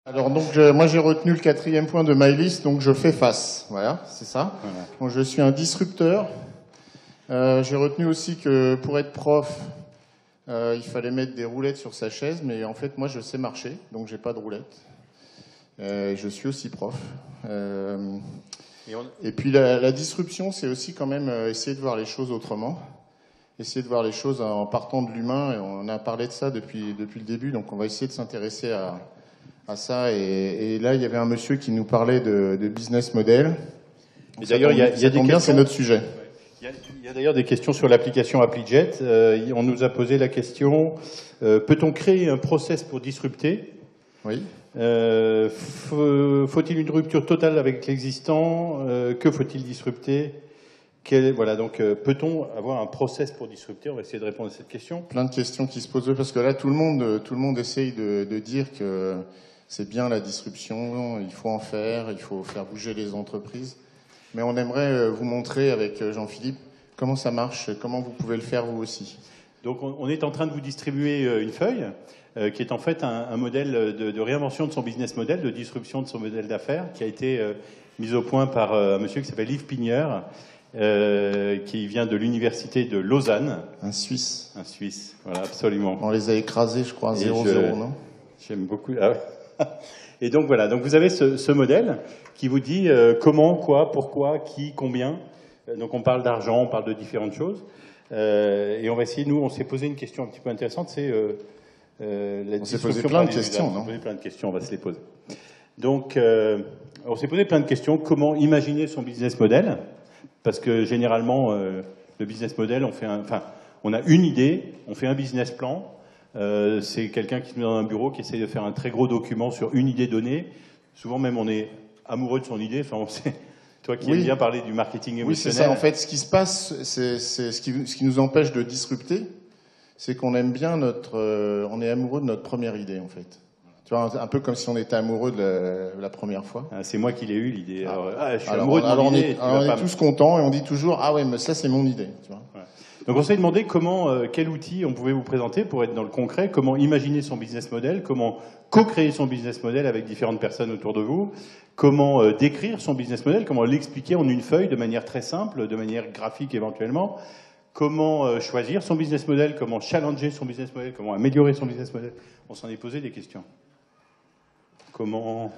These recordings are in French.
Alors donc moi j'ai retenu le 4e point de my list, donc je fais face. Voilà, c'est ça. Voilà. Donc, je suis un disrupteur. J'ai retenu aussi que pour être prof, il fallait mettre des roulettes sur sa chaise, mais en fait moi je sais marcher, donc j'ai pas de roulettes. Je suis aussi prof. Et puis la disruption, c'est aussi quand même essayer de voir les choses autrement. Essayer de voir les choses en partant de l'humain, et on a parlé de ça depuis le début, donc on va essayer de s'intéresser à ça. Et là, il y avait un monsieur qui nous parlait de business model. Et d'ailleurs, il y a des questions. C'est notre sujet. Il y a d'ailleurs des questions sur l'application ApplyJet. On nous a posé la question, peut-on créer un process pour disrupter ? Oui. Faut-il une rupture totale avec l'existant ? Que faut-il disrupter ? Voilà, donc peut-on avoir un process pour disrupter ? On va essayer de répondre à cette question. Plein de questions qui se posent, parce que là, tout le monde essaye de dire que c'est bien la disruption, il faut en faire, il faut faire bouger les entreprises. Mais on aimerait vous montrer avec Jean-Philippe comment ça marche, comment vous pouvez le faire vous aussi. Donc on est en train de vous distribuer une feuille qui est en fait un modèle de réinvention de son business model, de disruption de son modèle d'affaires, qui a été mis au point par un monsieur qui s'appelle Yves Pigneur, qui vient de l'université de Lausanne. Un Suisse. Un Suisse, voilà, absolument. On les a écrasés, je crois, 0-0, non ? J'aime beaucoup. Ah ouais. Et donc voilà, donc vous avez ce modèle qui vous dit comment, quoi, pourquoi, qui, combien. Donc on parle d'argent, on parle de différentes choses. Et on va essayer, nous, on s'est posé une question un petit peu intéressante, c'est la on s'est posé plein de questions, non ? On s'est posé plein de questions, on va se les poser. Donc on s'est posé plein de questions. Comment imaginer son business model ? Parce que généralement, le business model, on a une idée, on fait un business plan. C'est quelqu'un qui se met dans un bureau, qui essaie de faire un très gros document sur une idée donnée. Souvent même, on est amoureux de son idée. Enfin, on sait, toi qui aimes bien parler du marketing émotionnel. Oui, c'est ça. En fait, ce qui se passe, c'est ce qui nous empêche de disrupter, c'est qu'on aime bien on est amoureux de notre première idée, en fait. Tu vois, un peu comme si on était amoureux de la première fois. Ah, c'est moi qui l'ai eu, l'idée. Je suis amoureux de mon idée. On est tous contents et on dit toujours, ah ouais, mais ça, c'est mon idée. Tu vois. Ouais. Donc on s'est demandé quel outil on pouvait vous présenter pour être dans le concret, comment imaginer son business model, comment co-créer son business model avec différentes personnes autour de vous, comment décrire son business model, comment l'expliquer en une feuille de manière très simple, de manière graphique éventuellement, comment choisir son business model, comment challenger son business model, comment améliorer son business model. On s'en est posé des questions. Comment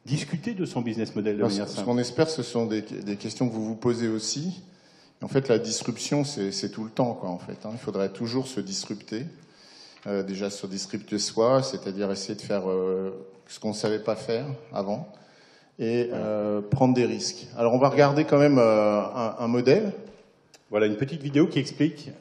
discuter de son business model de manière simple. Ce qu'on espère, ce sont des questions que vous vous posez aussi. En fait, la disruption, c'est tout le temps, quoi, en fait. Il faudrait toujours se disrupter. Déjà, se disrupter soi, c'est-à-dire essayer de faire ce qu'on ne savait pas faire avant, et prendre des risques. Alors, on va regarder quand même un modèle. Voilà, une petite vidéo qui explique...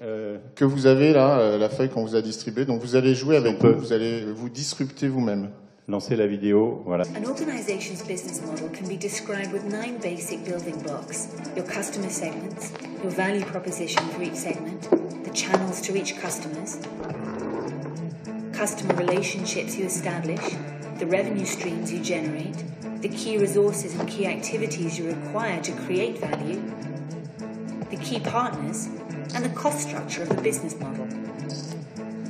que vous avez là, la feuille qu'on vous a distribuée. Donc, vous allez jouer avec vous allez vous disrupter vous-même. Lancer la vidéo, voilà. An organization's business model can be described with 9 basic building blocks. Your customer segments, your value proposition for each segment, the channels to reach customers, customer relationships you establish, the revenue streams you generate, the key resources and key activities you require to create value, the key partners, and the cost structure of the business model.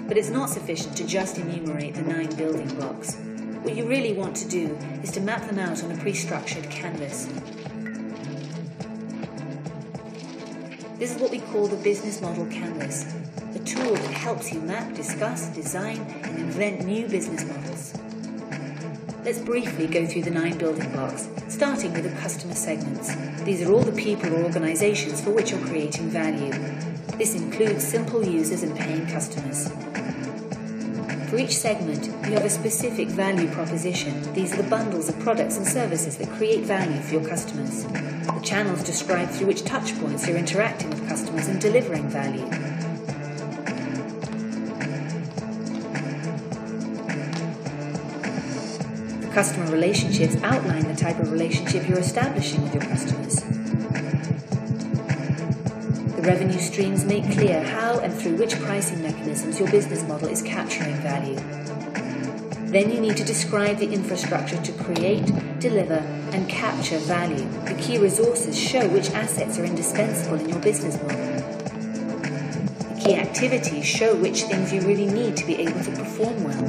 But it's not sufficient to just enumerate the 9 building blocks. What you really want to do is to map them out on a pre-structured canvas. This is what we call the business model canvas, a tool that helps you map, discuss, design, and invent new business models. Let's briefly go through the 9 building blocks, starting with the customer segments. These are all the people or organizations for which you're creating value. This includes simple users and paying customers. For each segment, you have a specific value proposition. These are the bundles of products and services that create value for your customers. The channels describe through which touchpoints you're interacting with customers and delivering value. The customer relationships outline the type of relationship you're establishing with your customers. Revenue streams make clear how and through which pricing mechanisms your business model is capturing value. Then you need to describe the infrastructure to create, deliver, and capture value. The key resources show which assets are indispensable in your business model. The Key activities show which things you really need to be able to perform well.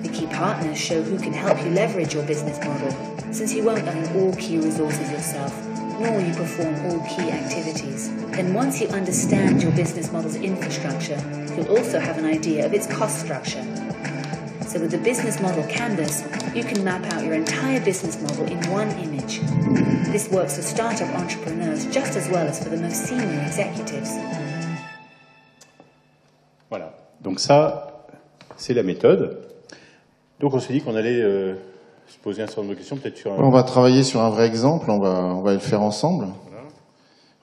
The key partners show who can help you leverage your business model, since you won't own all key resources yourself, nor will you perform all key activities. Then once you understand your business model's infrastructure, you'll also have an idea of its cost structure. So with the business model canvas, you can map out your entire business model in one image. This works for startup entrepreneurs just as well as for the most senior executives. Voilà. Donc ça, c'est la méthode. Donc on s'est dit qu'on allait se poser un certain nombre de questions, peut-être sur un... On va travailler sur un vrai exemple, on va le faire ensemble. Voilà.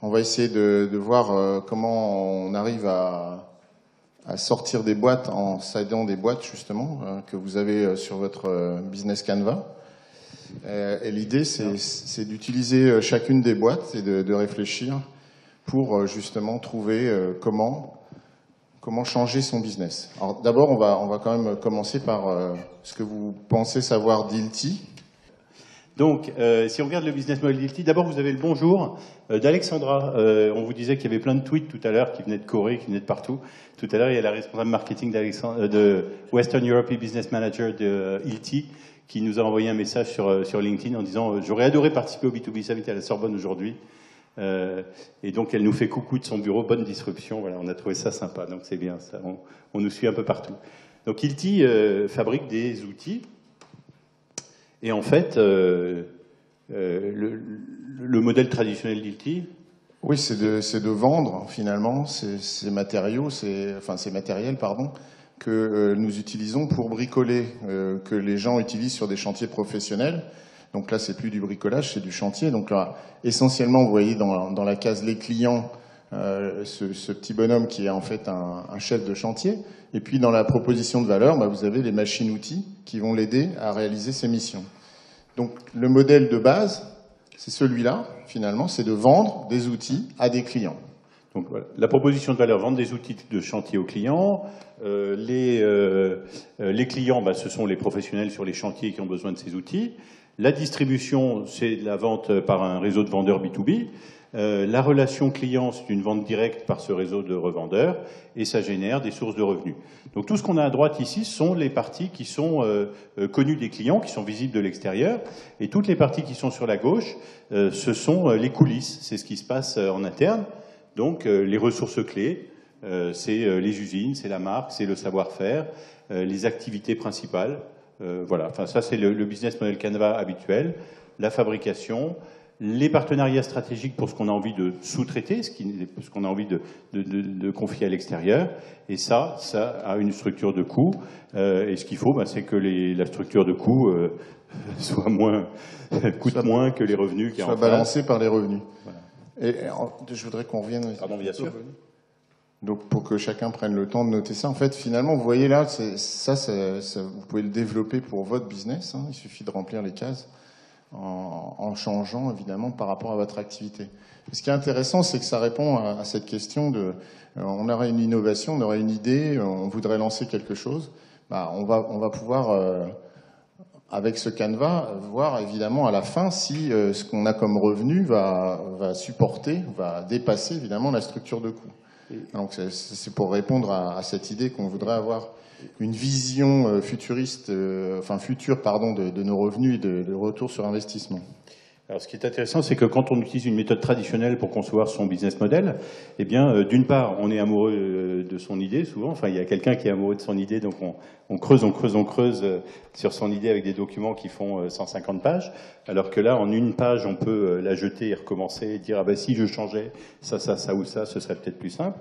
On va essayer de voir comment on arrive à sortir des boîtes en s'aidant des boîtes justement que vous avez sur votre business Canva. Et l'idée c'est d'utiliser chacune des boîtes et de réfléchir pour justement trouver comment changer son business. Alors d'abord on va quand même commencer par ce que vous pensez savoir d'Ilty. Donc, si on regarde le business model d'Ilty, d'abord vous avez le bonjour d'Alexandra. On vous disait qu'il y avait plein de tweets tout à l'heure qui venaient de Corée, qui venaient de partout. Tout à l'heure, il y a la responsable marketing de Western Europe Business Manager de Ilty qui nous a envoyé un message sur LinkedIn en disant j'aurais adoré participer au B2B Summit à la Sorbonne aujourd'hui. Et donc elle nous fait coucou de son bureau, bonne disruption. Voilà, on a trouvé ça sympa, donc c'est bien ça. On nous suit un peu partout. Donc Ilty fabrique des outils. Et en fait, le modèle traditionnel d'Ilty... Oui, c'est de vendre finalement ces matériaux, ces matériels, que nous utilisons pour bricoler, que les gens utilisent sur des chantiers professionnels. Donc là, c'est plus du bricolage, c'est du chantier. Donc là, essentiellement, vous voyez dans la case les clients, ce petit bonhomme qui est en fait un chef de chantier. Et puis dans la proposition de valeur, vous avez les machines-outils qui vont l'aider à réaliser ses missions. Donc le modèle de base, c'est celui-là, finalement, c'est de vendre des outils à des clients. Donc voilà, la proposition de valeur, vendre des outils de chantier aux clients. Les clients, ce sont les professionnels sur les chantiers qui ont besoin de ces outils. La distribution, c'est la vente par un réseau de vendeurs B2B. La relation client, c'est une vente directe par ce réseau de revendeurs et ça génère des sources de revenus. Donc tout ce qu'on a à droite ici sont les parties qui sont connues des clients, qui sont visibles de l'extérieur, et toutes les parties qui sont sur la gauche, ce sont les coulisses, c'est ce qui se passe en interne. Donc les ressources clés, c'est les usines, c'est la marque, c'est le savoir-faire, les activités principales. Voilà, enfin ça c'est le business model Canva habituel, la fabrication, les partenariats stratégiques pour ce qu'on a envie de sous-traiter, ce qu'on a envie de confier à l'extérieur, et ça a une structure de coût, et ce qu'il faut, c'est que la structure de coût coûte moins que les revenus qui soit balancée par les revenus. Voilà. Et je voudrais qu'on revienne... Pardon, bien sûr. Donc pour que chacun prenne le temps de noter ça, en fait, finalement, vous voyez là, vous pouvez le développer pour votre business, il suffit de remplir les cases. En changeant évidemment par rapport à votre activité. Ce qui est intéressant, c'est que ça répond à cette question de on aurait une innovation, on aurait une idée, on voudrait lancer quelque chose, on va pouvoir avec ce Canva voir évidemment à la fin si ce qu'on a comme revenu va supporter, va dépasser évidemment la structure de coût. Donc c'est pour répondre à cette idée qu'on voudrait avoir une vision future, de nos revenus et de retour sur investissement. Alors, ce qui est intéressant, c'est que quand on utilise une méthode traditionnelle pour concevoir son business model, eh bien, d'une part, on est amoureux de son idée, souvent. Enfin, il y a quelqu'un qui est amoureux de son idée, donc on creuse sur son idée avec des documents qui font 150 pages. Alors que là, en une page, on peut la jeter et recommencer et dire, si je changeais ça ou ça, ce serait peut-être plus simple.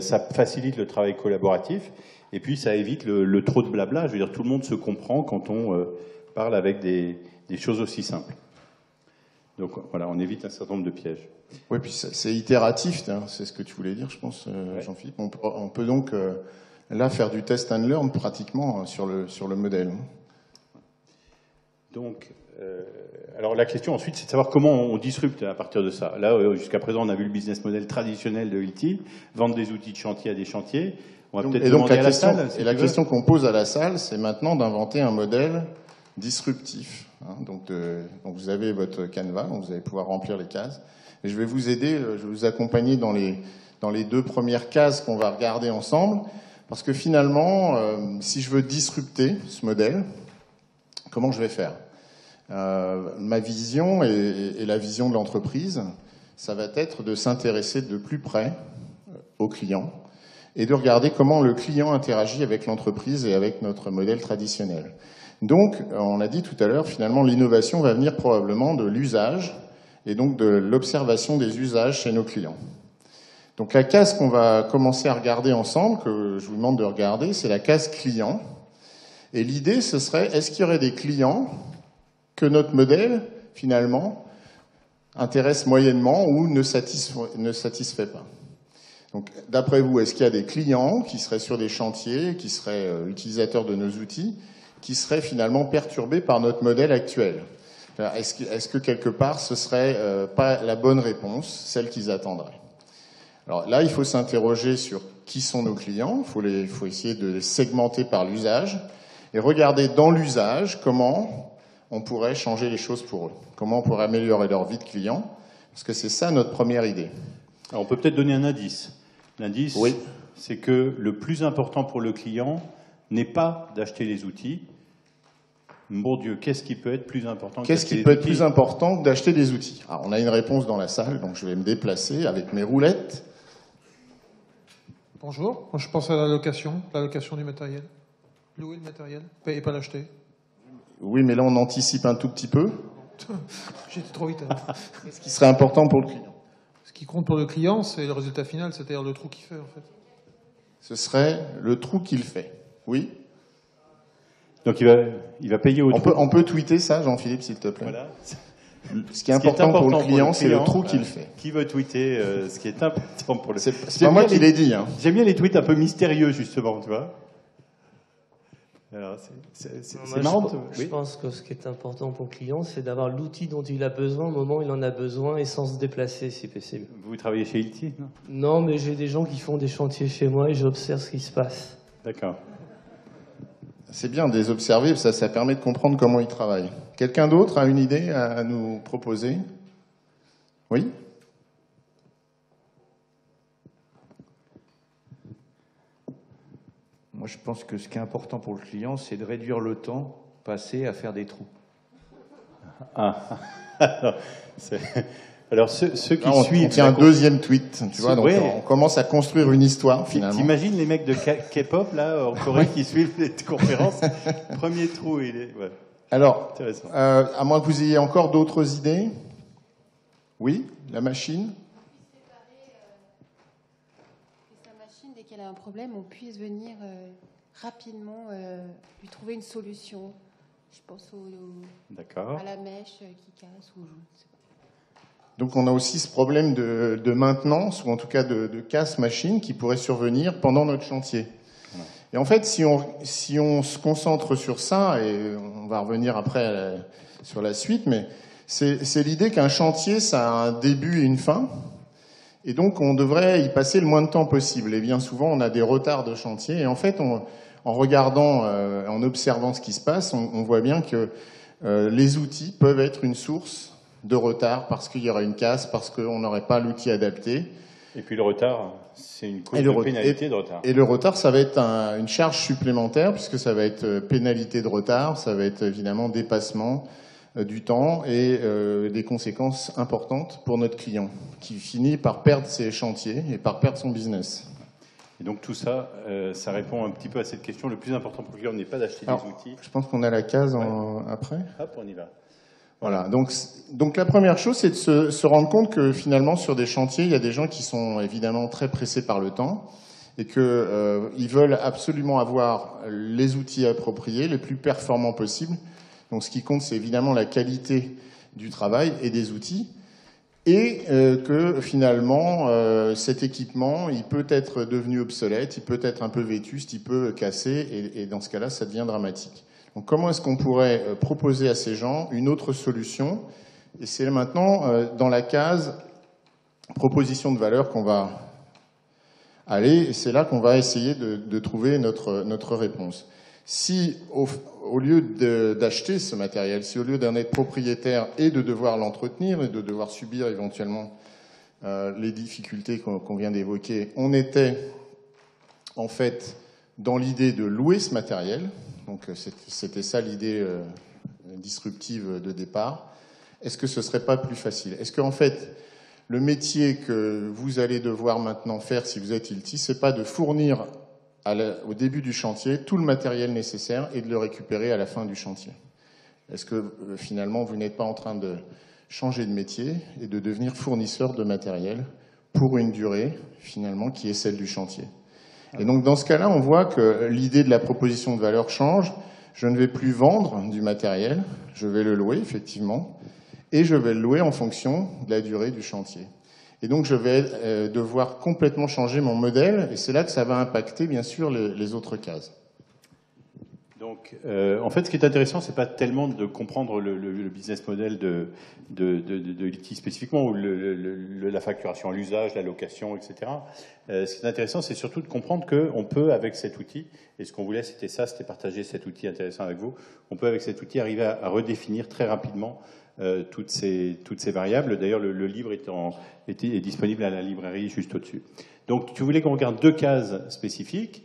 Ça facilite le travail collaboratif. Et puis, ça évite le trop de blabla. Je veux dire, tout le monde se comprend quand on parle avec des choses aussi simples. Donc, voilà, on évite un certain nombre de pièges. Oui, puis c'est itératif, c'est ce que tu voulais dire, je pense, ouais. Jean-Philippe. On peut donc, là, faire du test and learn pratiquement sur le modèle. Donc, alors la question ensuite, c'est de savoir comment on disrupte à partir de ça. Là, jusqu'à présent, on a vu le business model traditionnel de Ilty, vendre des outils de chantier à des chantiers. On va peut-être demander à la salle. Et la question qu'on pose à la salle, c'est maintenant d'inventer un modèle disruptif. Donc vous avez votre Canva, donc vous allez pouvoir remplir les cases. Et je vais vous aider, je vais vous accompagner dans dans les 2 premières cases qu'on va regarder ensemble, parce que finalement, si je veux disrupter ce modèle, comment je vais faire? Ma vision et la vision de l'entreprise, ça va être de s'intéresser de plus près au client et de regarder comment le client interagit avec l'entreprise et avec notre modèle traditionnel. Donc, on a dit tout à l'heure, finalement, l'innovation va venir probablement de l'usage et donc de l'observation des usages chez nos clients. Donc, la case qu'on va commencer à regarder ensemble, que je vous demande de regarder, c'est la case client. Et l'idée, ce serait, est-ce qu'il y aurait des clients que notre modèle, finalement, intéresse moyennement ou ne satisfait pas? Donc, d'après vous, est-ce qu'il y a des clients qui seraient sur des chantiers, qui seraient utilisateurs de nos outils, qui seraient finalement perturbés par notre modèle actuel? Est-ce que quelque part, ce serait pas la bonne réponse, celle qu'ils attendraient? Alors là, il faut s'interroger sur qui sont nos clients, il faut essayer de les segmenter par l'usage, et regarder dans l'usage comment on pourrait changer les choses pour eux, comment on pourrait améliorer leur vie de client, parce que c'est ça notre première idée. Alors on peut peut-être donner un indice. L'indice, oui, c'est que le plus important pour le client n'est pas d'acheter les outils. Mon Dieu, qu'est-ce qui peut être plus important que d'acheter les outils ? Qu'est-ce qui peut être plus important que d'acheter des outils ? Alors, on a une réponse dans la salle, donc je vais me déplacer avec mes roulettes. Bonjour, moi je pense à la location du matériel. Louer le matériel, et pas l'acheter. Oui, mais là on anticipe un tout petit peu. J'étais trop vite. Qu'est-ce qui serait important pour le client ? Ce qui compte pour le client, c'est le résultat final, c'est-à-dire le trou qu'il fait, en fait. Ce serait le trou qu'il fait, oui. Donc il va payer au trou. On peut tweeter ça, Jean-Philippe, s'il te plaît. Voilà. Ce qui est important pour le client, c'est le trou qu'il fait. Qui veut tweeter ce qui est important pour le client ? C'est pas moi qui l'ai dit. Hein. J'aime bien les tweets un peu mystérieux, justement, tu vois. Alors, c'est marrant. Je pense que ce qui est important pour le client, c'est d'avoir l'outil dont il a besoin au moment où il en a besoin et sans se déplacer, si possible. Vous travaillez chez Hilti, non ? Non, mais j'ai des gens qui font des chantiers chez moi et j'observe ce qui se passe. D'accord. C'est bien de les observer, ça permet de comprendre comment ils travaillent. Quelqu'un d'autre a une idée à nous proposer ? Oui ? Moi, je pense que ce qui est important pour le client, c'est de réduire le temps passé à faire des trous. Alors ceux qui suivent... On tient un deuxième tweet, tu vois, donc ouais. On commence à construire une histoire, finalement. T'imagines les mecs de K-pop, là, en Corée, qui suivent les conférences. Premier trou, il est... Ouais. Alors, à moins que vous ayez encore d'autres idées. Oui, la machine. Dès qu'elle a un problème, on puisse venir rapidement lui trouver une solution. Je pense à la mèche qui casse ou je ne sais pas. Donc on a aussi ce problème de maintenance, ou en tout cas de casse-machine qui pourrait survenir pendant notre chantier. Ouais. Et en fait, si on se concentre sur ça, et on va revenir après sur la suite, mais c'est l'idée qu'un chantier, ça a un début et une fin. Et donc, on devrait y passer le moins de temps possible. Et bien souvent, on a des retards de chantier. Et en fait, en regardant, en observant ce qui se passe, on voit bien que les outils peuvent être une source de retard parce qu'il y aura une casse, parce qu'on n'aurait pas l'outil adapté. Et puis le retard, c'est une cause de pénalité de retard. Et le retard, ça va être une charge supplémentaire, puisque ça va être pénalité de retard, ça va être évidemment dépassement du temps et des conséquences importantes pour notre client, qui finit par perdre ses chantiers et par perdre son business. Et donc tout ça, ça répond un petit peu à cette question. Le plus important pour le client n'est pas d'acheter des outils. Je pense qu'on a la case après. Hop, on y va. Voilà, donc la première chose, c'est de se rendre compte que finalement, sur des chantiers, il y a des gens qui sont évidemment très pressés par le temps et qu'ils veulent absolument avoir les outils appropriés, les plus performants possibles. Donc ce qui compte, c'est évidemment la qualité du travail et des outils, et que finalement, cet équipement, il peut être devenu obsolète, il peut être un peu vétuste, il peut casser, et dans ce cas-là, ça devient dramatique. Donc comment est-ce qu'on pourrait proposer à ces gens une autre solution ? Et c'est maintenant dans la case proposition de valeur qu'on va aller, et c'est là qu'on va essayer de trouver notre réponse. Si au lieu d'acheter ce matériel, si au lieu d'en être propriétaire et de devoir l'entretenir et de devoir subir éventuellement les difficultés qu'on vient d'évoquer, on était en fait dans l'idée de louer ce matériel. Donc c'était ça l'idée disruptive de départ. Est-ce que ce ne serait pas plus facile? Est-ce qu'en fait, le métier que vous allez devoir maintenant faire si vous êtes Hilti, c'est pas de fournir au début du chantier tout le matériel nécessaire et de le récupérer à la fin du chantier? Est-ce que finalement vous n'êtes pas en train de changer de métier et de devenir fournisseur de matériel pour une durée finalement qui est celle du chantier? Et donc dans ce cas-là, on voit que l'idée de la proposition de valeur change. Je ne vais plus vendre du matériel, je vais le louer effectivement, et je vais le louer en fonction de la durée du chantier. Et donc je vais devoir complètement changer mon modèle, et c'est là que ça va impacter bien sûr les autres cases. Donc, en fait, ce qui est intéressant, c'est pas tellement de comprendre le business model de Hilti spécifiquement, ou la facturation à l'usage, la location, etc. Ce qui est intéressant, c'est surtout de comprendre qu'on peut, avec cet outil, et ce qu'on voulait, c'était ça, c'était partager cet outil intéressant avec vous, on peut, avec cet outil, arriver à redéfinir très rapidement toutes ces variables. D'ailleurs, le livre est disponible à la librairie juste au-dessus. Donc, tu voulais qu'on regarde 2 cases spécifiques,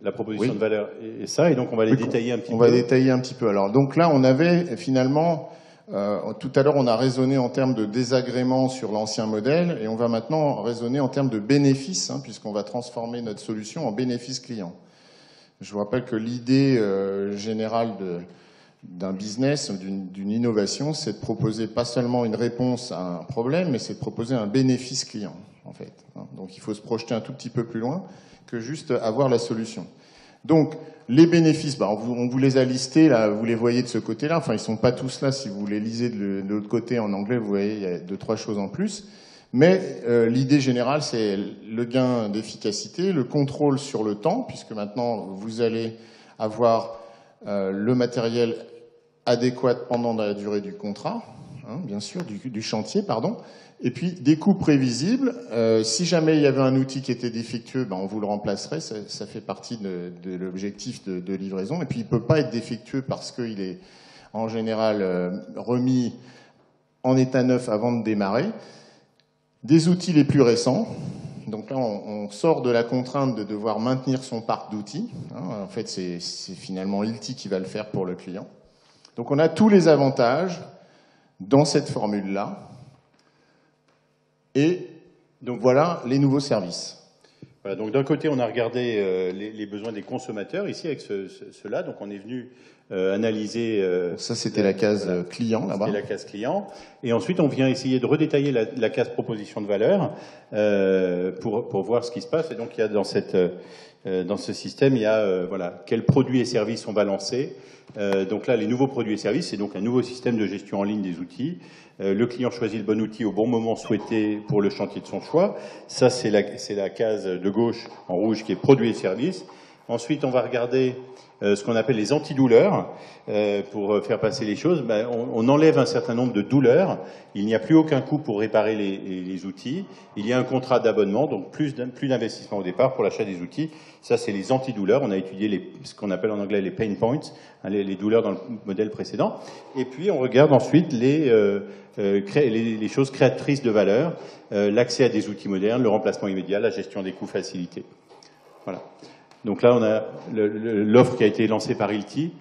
la proposition de valeur et ça, et donc on va les détailler un petit peu. On va détailler un petit peu. Alors, donc là, on avait finalement, tout à l'heure, on a raisonné en termes de désagrément sur l'ancien modèle, et on va maintenant raisonner en termes de bénéfices, puisqu'on va transformer notre solution en bénéfice client. Je vous rappelle que l'idée générale d'un business, d'une innovation, c'est de proposer pas seulement une réponse à un problème, mais c'est de proposer un bénéfice client, en fait. Donc il faut se projeter un tout petit peu plus loin que juste avoir la solution. Donc les bénéfices, on vous les a listés, là, vous les voyez de ce côté-là, enfin ils sont pas tous là, si vous les lisez de l'autre côté en anglais, vous voyez, il y a 2-3 choses en plus. Mais l'idée générale, c'est le gain d'efficacité, le contrôle sur le temps, puisque maintenant vous allez avoir le matériel adéquat pendant la durée du contrat, bien sûr, du chantier, pardon, et puis des coûts prévisibles. Si jamais il y avait un outil qui était défectueux, on vous le remplacerait, ça fait partie de l'objectif de livraison. Et puis il ne peut pas être défectueux parce qu'il est en général remis en état neuf avant de démarrer. Des outils les plus récents. Donc là, on sort de la contrainte de devoir maintenir son parc d'outils. En fait, c'est finalement Hilti qui va le faire pour le client. Donc on a tous les avantages dans cette formule-là. Et donc voilà les nouveaux services. Voilà, donc d'un côté, on a regardé les besoins des consommateurs, ici avec cela. Donc on est venu analyser... ça, c'était la case client, là-bas. C'était la case client. Et ensuite, on vient essayer de redétailler la case proposition de valeur pour voir ce qui se passe. Et donc, il y a dans ce système, il y a voilà, quels produits et services on va lancer. Donc là, les nouveaux produits et services, c'est donc un nouveau système de gestion en ligne des outils. Le client choisit le bon outil au bon moment souhaité pour le chantier de son choix. Ça, c'est la case de gauche en rouge qui est produits et services. Ensuite, on va regarder ce qu'on appelle les antidouleurs. Pour faire passer les choses, on enlève un certain nombre de douleurs. Il n'y a plus aucun coût pour réparer les outils. Il y a un contrat d'abonnement, donc plus d'investissement au départ pour l'achat des outils. Ça, c'est les antidouleurs. On a étudié ce qu'on appelle en anglais les pain points, les douleurs dans le modèle précédent. Et puis, on regarde ensuite les choses créatrices de valeur, l'accès à des outils modernes, le remplacement immédiat, la gestion des coûts facilités. Voilà. Donc là, on a l'offre qui a été lancée par Hilti.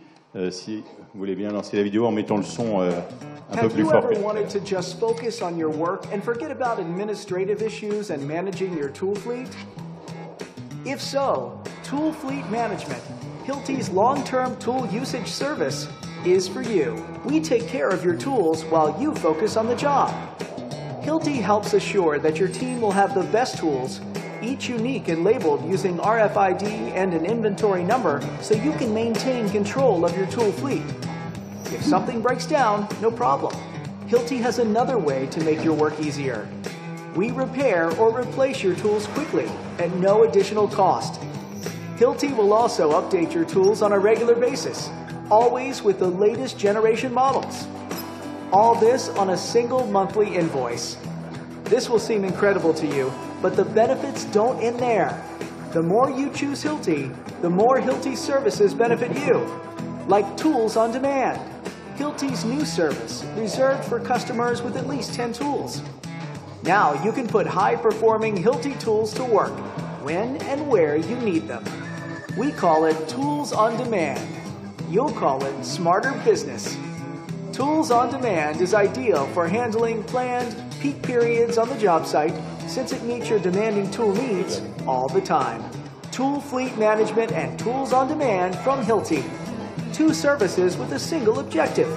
Si vous voulez bien lancer la vidéo en mettant le son un peu plus fort. Have you ever wanted to just focus on your work and forget about administrative issues and managing your tool fleet? If so, Tool Fleet Management, Hilti's long-term tool usage service, is for you. We take care of your tools while you focus on the job. Hilti helps assure that your team will have the best tools, each unique and labeled using RFID and an inventory number so you can maintain control of your tool fleet. If something breaks down, no problem. Hilti has another way to make your work easier. We repair or replace your tools quickly at no additional cost. Hilti will also update your tools on a regular basis, always with the latest generation models. All this on a single monthly invoice. This will seem incredible to you, but the benefits don't end there. The more you choose Hilti, the more Hilti services benefit you, like Tools on Demand, Hilti's new service reserved for customers with at least 10 tools. Now you can put high-performing Hilti tools to work when and where you need them. We call it Tools on Demand. You'll call it Smarter Business. Tools on Demand is ideal for handling planned peak periods on the job site since it meets your demanding tool needs all the time. Tool Fleet Management and Tools on Demand from Hilti. 2 services with a single objective: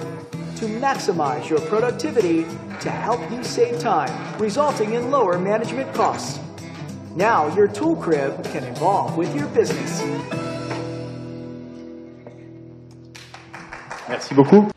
to maximize your productivity to help you save time, resulting in lower management costs. Now your tool crib can evolve with your business. Merci beaucoup.